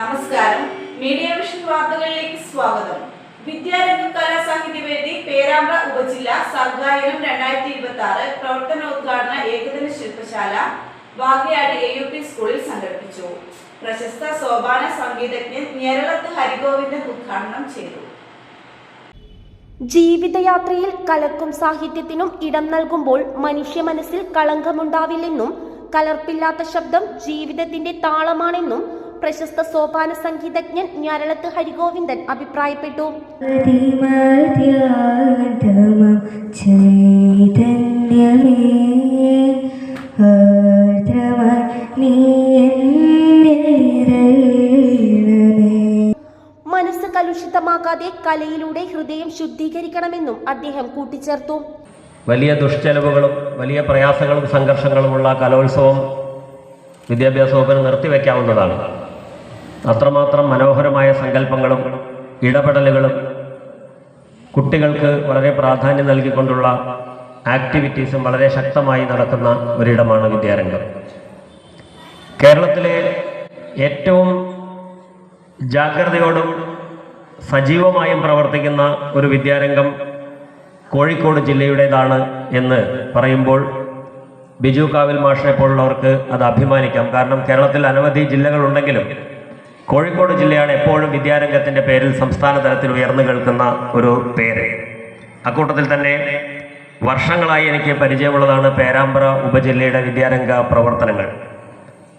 നമസ്കാരം. Media vision വാർത്തകളിലേക്ക് സ്വാഗതം. വിദ്യാരംഗ കലാസാഹിത്യവേദി പേരാമ്പ്ര ഉപജില്ല സർഗായനം 2026 പ്രവർത്തനോദ്ഘാടന ഏകദിന ശില്പശാല വാകയാട് AUP സ്കൂളിൽ സംഘടിപ്പിച്ചു. പ്രശസ്ത സോപാന സംഗീതജ്ഞൻ ഞരളത്ത് ഹരിഗോവിന്ദൻ ഉദ്ഘാടനം ചെയ്തു. ജീവിതയാത്രയിൽ കലക്കും സാഹിത്യത്തിനും ഇടം നൽകുമ്പോൾ മനുഷ്യ മനസ്സിൽ കളങ്കമുണ്ടാവില്ലെന്നും കലർപ്പില്ലാത്ത ശബ്ദം ജീവിതത്തിന്റെ താളമാണെന്നും പ്രശസ്ത സോപാന സംഗീതജ്ഞൻ ഞരളത്ത് ഹരിഗോവിന്ദൻ അഭിപ്രായപ്പെട്ടു. മനസ്സ് കലുഷിതമാകാതെ കലയിലൂടെ ഹൃദയം ശുദ്ധീകരിക്കണമെന്നും അദ്ദേഹം കൂട്ടിച്ചേർത്തു. വലിയ ദുഷ്ചെലവുകളും വലിയ പ്രയാസങ്ങളും സംഘർഷങ്ങളുമുള്ള കലോത്സവം വിദ്യാഭ്യാസ വകുപ്പിന് നിർത്തിവെക്കാവുന്നതാണ്. അത്രമാത്രം മനോഹരമായ സങ്കല്പങ്ങളും ഇടപെടലുകളും കുട്ടികൾക്ക് വളരെ പ്രാധാന്യം നൽകിക്കൊണ്ടുള്ള ആക്ടിവിറ്റീസും വളരെ ശക്തമായി നടക്കുന്ന ഒരിടമാണ് വിദ്യാരംഗം. കേരളത്തിലെ ഏറ്റവും ജാഗ്രതയോടും സജീവമായും പ്രവർത്തിക്കുന്ന ഒരു വിദ്യാരംഗം കോഴിക്കോട് ജില്ലയുടേതാണ് എന്ന് പറയുമ്പോൾ ബിജു കാവിൽ മാഷിനെ പോലുള്ളവർക്ക് അത് അഭിമാനിക്കാം. കാരണം കേരളത്തിൽ അനവധി ജില്ലകളുണ്ടെങ്കിലും കോഴിക്കോട് ജില്ലയാണ് എപ്പോഴും വിദ്യാരംഗത്തിൻ്റെ പേരിൽ സംസ്ഥാന തലത്തിൽ ഉയർന്നു കേൾക്കുന്ന ഒരു പേര്. അക്കൂട്ടത്തിൽ തന്നെ വർഷങ്ങളായി എനിക്ക് പരിചയമുള്ളതാണ് പേരാമ്പ്ര ഉപജില്ലയുടെ വിദ്യാരംഗ പ്രവർത്തനങ്ങൾ.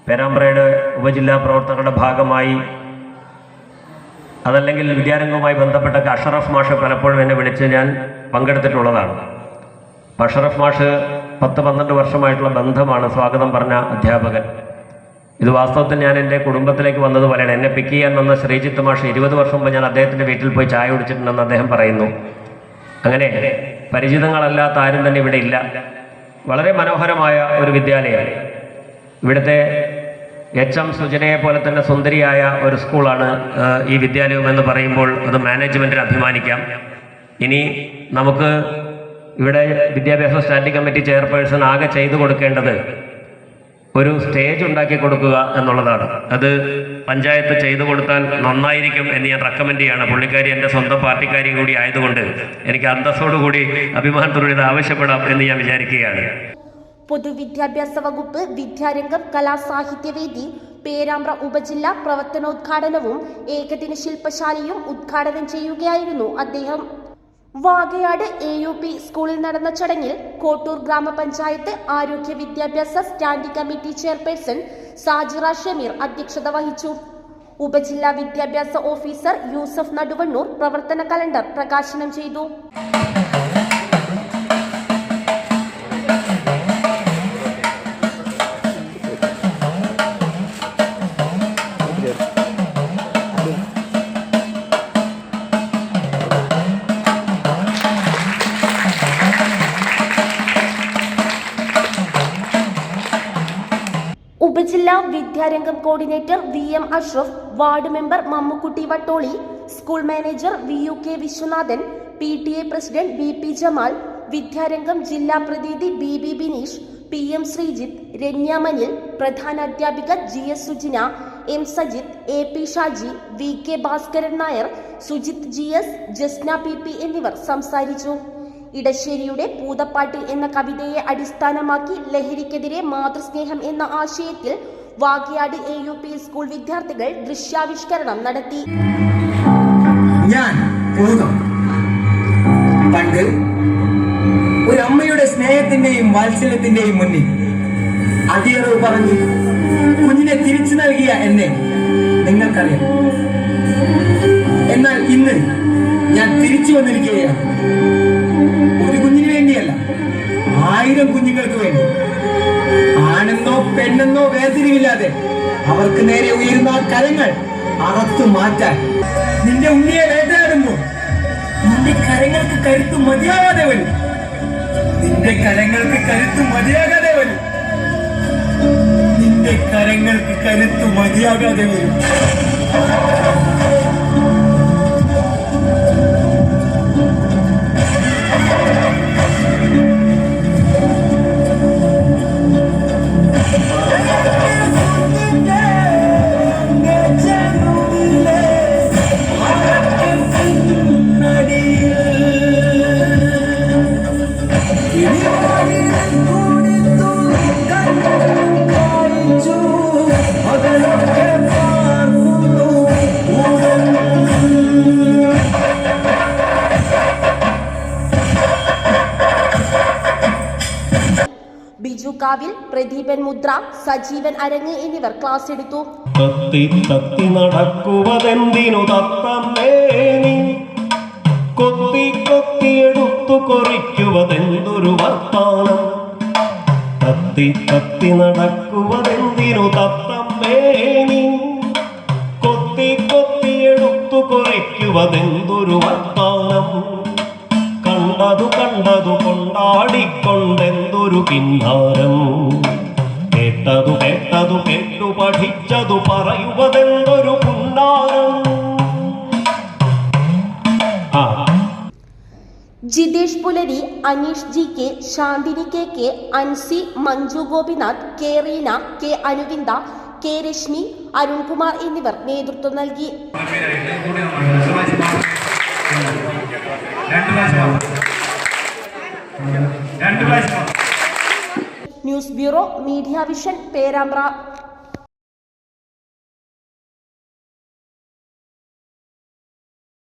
പേരാമ്പ്രയുടെ ഉപജില്ലാ പ്രവർത്തനങ്ങളുടെ ഭാഗമായി അതല്ലെങ്കിൽ വിദ്യാരംഗവുമായി ബന്ധപ്പെട്ട അഷറഫ് മാഷ് പലപ്പോഴും എന്നെ വിളിച്ച് ഞാൻ പങ്കെടുത്തിട്ടുള്ളതാണ്. അഷറഫ് മാഷ് 10-12 വർഷമായിട്ടുള്ള ബന്ധമാണ്, സ്വാഗതം പറഞ്ഞ അധ്യാപകൻ. ഇത് വാസ്തവത്തിൽ ഞാൻ എൻ്റെ കുടുംബത്തിലേക്ക് വന്നതുപോലെയാണ്. എന്നെ പിക്ക് ചെയ്യാൻ വന്ന ശ്രീജിത്ത് മാഷ് 20 വർഷം മുമ്പ് ഞാൻ അദ്ദേഹത്തിൻ്റെ വീട്ടിൽ പോയി ചായ കുടിച്ചിട്ടുണ്ടെന്ന് അദ്ദേഹം പറയുന്നു. അങ്ങനെ പരിചിതങ്ങളല്ലാത്ത ആരും തന്നെ ഇവിടെ ഇല്ല. വളരെ മനോഹരമായ ഒരു വിദ്യാലയം. ഇവിടുത്തെ HM സുജനയെ പോലെ തന്നെ സുന്ദരിയായ ഒരു സ്കൂളാണ് ഈ വിദ്യാലയം എന്ന് പറയുമ്പോൾ അത് മാനേജ്മെൻറ്റിന് അഭിമാനിക്കാം. ഇനി നമുക്ക് ഇവിടെ വിദ്യാഭ്യാസ സ്റ്റാൻഡിംഗ് കമ്മിറ്റി ചെയർപേഴ്സൺ ആകെ ചെയ്തു കൊടുക്കേണ്ടത് ഒരു സ്റ്റേജ് ഉണ്ടാക്കി കൊടുക്കുക എന്നുള്ളതാണ്. അത് പഞ്ചായത്ത് ചെയ്തു കൊടുത്താൽ നന്നായിരിക്കും എന്ന് ഞാൻ റെക്കമെൻഡ് ചെയ്യാണ്. പുള്ളിക്കാരി എൻ്റെ സ്വന്തം പാർട്ടിക്കാരിയും കൂടി ആയതുകൊണ്ട് എനിക്ക് അന്തസ്സോടുകൂടി അഭിമാനത്തോടെ ഇത് ആവശ്യപ്പെടാം എന്ന് ഞാൻ വിചാരിക്കുകയാണ്. പൊതുവിദ്യാഭ്യാസ വകുപ്പ് വിദ്യാരംഗം കലാസാഹിത്യവേദി പേരാമ്പ്ര ഉപജില്ല പ്രവർത്തനോദ്ഘാടനവും ഏകദിന ശില്പശാലയും ഉദ്ഘാടനം ചെയ്യുകയായിരുന്നു അദ്ദേഹം. വാകയാട് AUP സ്കൂളിൽ നടന്ന ചടങ്ങിൽ കോട്ടൂർ ഗ്രാമപഞ്ചായത്ത് ആരോഗ്യ വിദ്യാഭ്യാസ standing committee chairperson Sajira Shameer അധ്യക്ഷത വഹിച്ചു. ഉപജില്ലാ വിദ്യാഭ്യാസ ഓഫീസർ യൂസഫ് നടുവണ്ണൂർ പ്രവർത്തന കലണ്ടർ പ്രകാശനം ചെയ്തു. ഉപജില്ലാ വിദ്യാരംഗം coordinator VM Ashraf, ward member Mammukutty Vattoli, school manager VUK Viswanathan, PTA president BP Jamal, വിദ്യാരംഗം ജില്ലാ പ്രതിനിധി BB ബിനീഷ്, PM ശ്രീജിത്ത്, രന്യ മനിൽ, പ്രധാന അധ്യാപിക GS Sujina, M Sajith, AP Shaji, VK Bhaskaran Nair, Sujith GS, Jasna PP എന്നിവർ സംസാരിച്ചു. ഇടശ്ശേരിയുടെ പൂതപ്പാട്ടിൽ എന്ന കവിതയെ അടിസ്ഥാനമാക്കി ലഹരിക്കെതിരെ മാതൃസ്നേഹം എന്ന ആശയത്തിൽ വാകയാട് AUP സ്കൂൾ വിദ്യാർത്ഥികൾ ദൃശ്യാവിഷ്കരണം നടത്തി. ഞാൻ പണ്ട് ഒരു അമ്മയുടെ സ്നേഹത്തിന്റെയും വാത്സല്യത്തിന്റെയും മുന്നിൽ അടിയറവ് പറഞ്ഞ് കുഞ്ഞിനെ തിരിച്ചു നൽകിയ എന്നെ നിങ്ങൾക്കറിയാം. എന്നാൽ ഇന്ന് ഞാൻ തിരിച്ചു വന്നിരിക്കുകയാണ്. ഒരു കുഞ്ഞിന് വേണ്ടിയല്ല, 1000 കുഞ്ഞുങ്ങൾക്ക് വേണ്ടി. ആണെന്നോ പെണ്ണെന്നോ വേർതിരിവില്ലാതെ അവർക്ക് നേരെ ഉയരുന്ന കരങ്ങൾ അറത്തു മാറ്റാൻ നിന്റെ ഉണ്ണിയെ വേട്ടയാടുമ്പോൾ നിന്റെ കരങ്ങൾക്ക് കരുത്തു മതിയാകാതെ വരും. നിന്റെ കരങ്ങൾക്ക് കരുത്തു മതിയാകാതെ വരും. നിന്റെ കരങ്ങൾക്ക് കരുത്തു മതിയാകാതെ വരും. Yeah. ഷിഹാവിൽ, പ്രദീപൻ മുദ്ര, സജീവൻ അരങ്ങ് എന്നിവർ ക്ലാസ് എടുത്തു. തത്തി തത്തി നടക്കുവതെന്തിനു തത്തമ്മേ നീ, കൊത്തി കൊത്തിയെടുത്തു കൊറിക്കുവതെന്തൊരു വർത്താനം. തത്തി തത്തി നടക്കുവതെന്തിനു തത്തമ്മേ നീ, കൊത്തി കൊത്തിയെടുത്തു കൊറിക്കുവതെന്തൊരു വർത്താനം. കണ്ടതു കണ്ടതു കൊണ്ടാടിക്കൊണ്ടെന്തൊരു കിന്നാരം. കേട്ടതു കേട്ടതു കേട്ടു പഠിച്ചതു പറയുവതെന്തൊരു പുന്നാരം. Jithesh Pulari, Aneesh G K, Shanthini K K, Ansi, Manju Gopinath, K Reena, K Anuvinda, K Reshmi, Arunkumar എന്നിവർ നേതൃത്വം നൽകി. News bureau, media vision, Perambra.